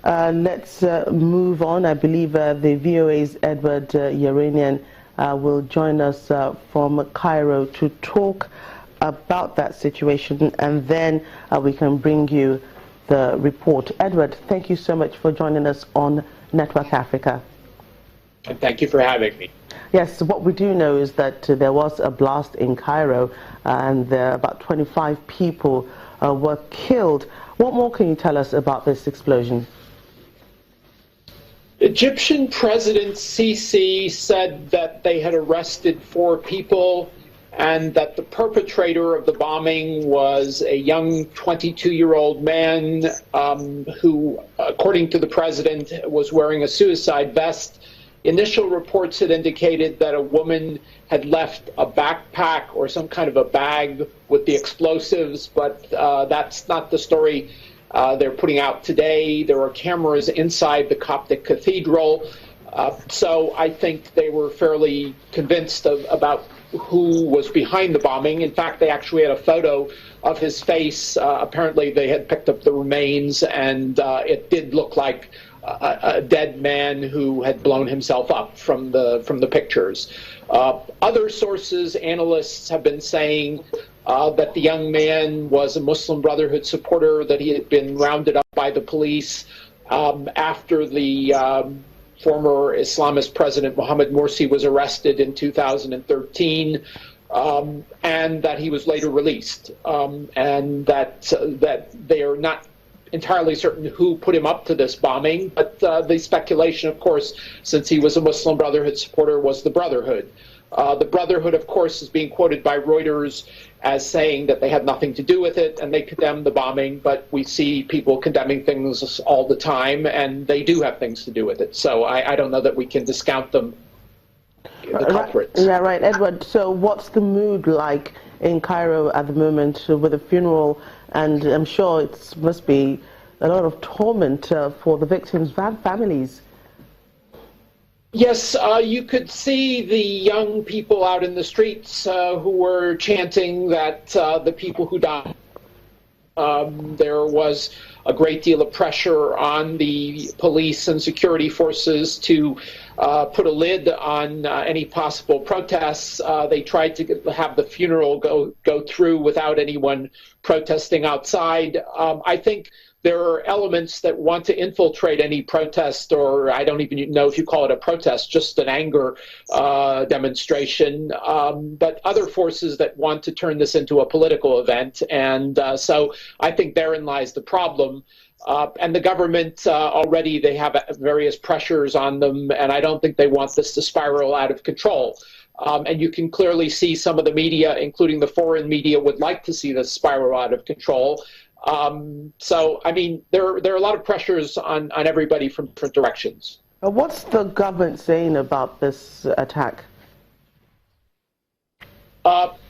Let's move on. I believe the VOA's Edward Yeranian will join us from Cairo to talk about that situation, and then we can bring you the report. Edward, thank you so much for joining us on Network Africa. And thank you for having me. Yes, what we do know is that there was a blast in Cairo, and about 25 people were killed. What more can you tell us about this explosion? Egyptian President Sisi said that they had arrested 4 people and that the perpetrator of the bombing was a young 22-year-old man who, according to the president, was wearing a suicide vest. Initial reports had indicated that a woman had left a backpack or some kind of a bag with the explosives, but that's not the story they're putting out today. There are cameras inside the Coptic cathedral, so I think they were fairly convinced about who was behind the bombing. In fact, they actually had a photo of his face. Apparently, they had picked up the remains, and it did look like a dead man who had blown himself up from the pictures. Other sources, analysts, have been saying that the young man was a Muslim Brotherhood supporter, that he had been rounded up by the police after the former Islamist President Mohamed Morsi was arrested in 2013, and that he was later released, and that they are not entirely certain who put him up to this bombing, but the speculation, of course, since he was a Muslim Brotherhood supporter, was the Brotherhood. The Brotherhood, of course, is being quoted by Reuters as saying that they had nothing to do with it and they condemned the bombing, but we see people condemning things all the time, and they do have things to do with it. So I don't know that we can discount them, the culprits. Yeah, right, Edward. So what's the mood like in Cairo at the moment with the funeral? And I'm sure it must be a lot of torment for the victims' families. Yes, you could see the young people out in the streets who were chanting that the people who died. There was a great deal of pressure on the police and security forces to put a lid on any possible protests. They tried to have the funeral go through without anyone protesting outside. I think there are elements that want to infiltrate any protest, or I don't even know if you call it a protest, just an anger demonstration, but other forces that want to turn this into a political event. And so I think therein lies the problem. And the government already, they have various pressures on them, and I don't think they want this to spiral out of control. And you can clearly see some of the media, including the foreign media, would like to see this spiral out of control. So, I mean, there are a lot of pressures on everybody from different directions. What's the government saying about this attack?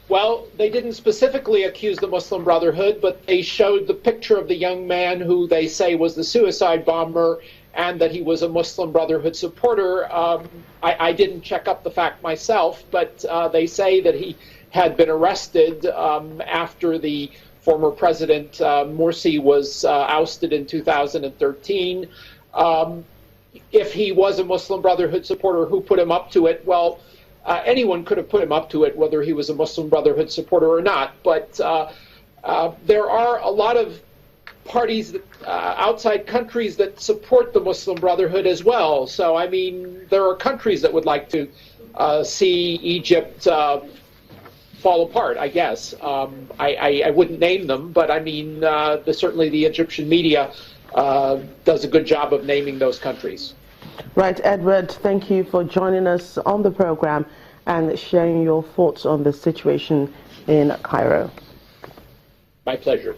Well, they didn't specifically accuse the Muslim Brotherhood, but they showed the picture of the young man who they say was the suicide bomber and that he was a Muslim Brotherhood supporter. I didn't check up the fact myself, but they say that he had been arrested after the former President Morsi was ousted in 2013. If he was a Muslim Brotherhood supporter, who put him up to it? Well, anyone could have put him up to it, whether he was a Muslim Brotherhood supporter or not. But there are a lot of parties that, outside countries that support the Muslim Brotherhood as well. So, I mean, there are countries that would like to see Egypt fall apart, I guess. I wouldn't name them, but I mean, certainly the Egyptian media does a good job of naming those countries. Right, Edward, thank you for joining us on the program and sharing your thoughts on the situation in Cairo. My pleasure.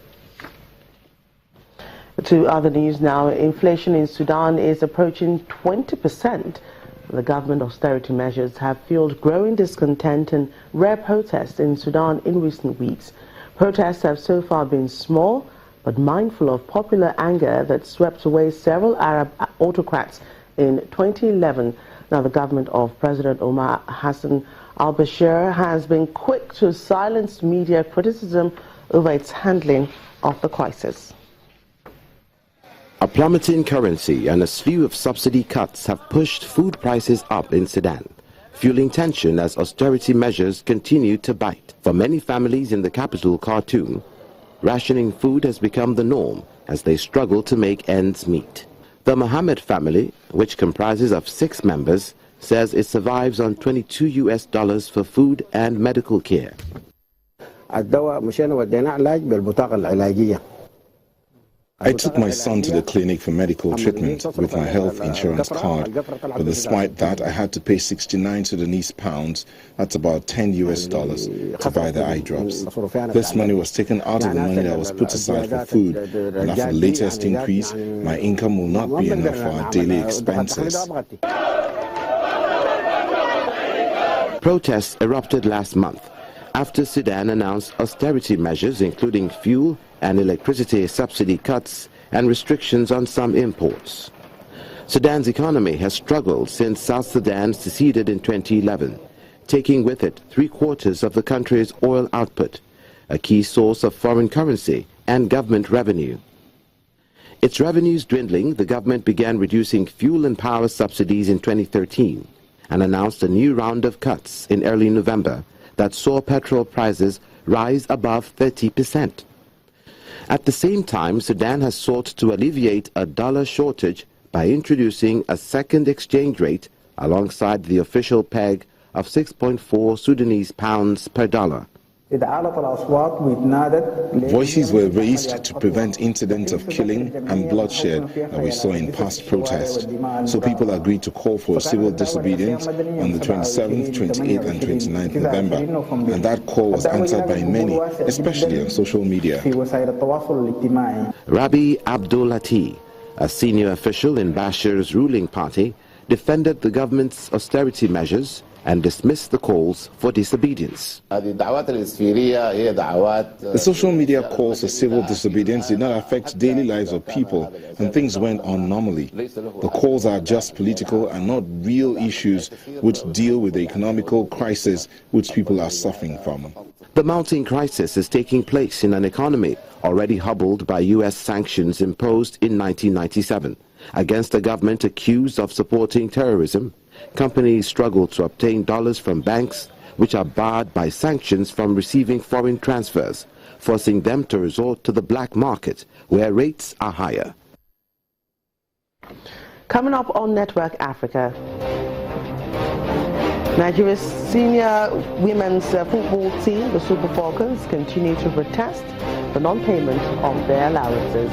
To other news now, inflation in Sudan is approaching 20%. The government austerity measures have fueled growing discontent and rare protests in Sudan in recent weeks. Protests have so far been small, but mindful of popular anger that swept away several Arab autocrats in 2011. Now, the government of President Omar Hassan al-Bashir has been quick to silence media criticism over its handling of the crisis. A plummeting currency and a slew of subsidy cuts have pushed food prices up in Sudan, fueling tension as austerity measures continue to bite. For many families in the capital, Khartoum, rationing food has become the norm as they struggle to make ends meet. The Mohammed family, which comprises of 6 members, says it survives on $22 for food and medical care. I took my son to the clinic for medical treatment with my health insurance card, but despite that I had to pay 69 Sudanese pounds, that's about $10 to buy the eye drops. This money was taken out of the money that was put aside for food, and after the latest increase, my income will not be enough for our daily expenses. Protests erupted last month after Sudan announced austerity measures including fuel and electricity subsidy cuts and restrictions on some imports. Sudan's economy has struggled since South Sudan seceded in 2011, taking with it 3/4 of the country's oil output, a key source of foreign currency and government revenue. Its revenues dwindling, the government began reducing fuel and power subsidies in 2013 and announced a new round of cuts in early November that saw petrol prices rise above 30%. At the same time, Sudan has sought to alleviate a dollar shortage by introducing a second exchange rate alongside the official peg of 6.4 Sudanese pounds per dollar. Voices were raised to prevent incidents of killing and bloodshed that we saw in past protests. So people agreed to call for civil disobedience on the 27th, 28th and 29th November. And that call was answered by many, especially on social media. Rabi Abdul-Lati, a senior official in Bashir's ruling party, defended the government's austerity measures and dismissed the calls for disobedience. The social media calls for civil disobedience did not affect daily lives of people, and things went on normally. The calls are just political and not real issues which deal with the economical crisis which people are suffering from. The mounting crisis is taking place in an economy already hobbled by U.S. sanctions imposed in 1997 against a government accused of supporting terrorism. Companies struggle to obtain dollars from banks, which are barred by sanctions from receiving foreign transfers, forcing them to resort to the black market, where rates are higher. Coming up on Network Africa, Nigeria's senior women's football team, the Super Falcons, continue to protest the non-payment of their allowances.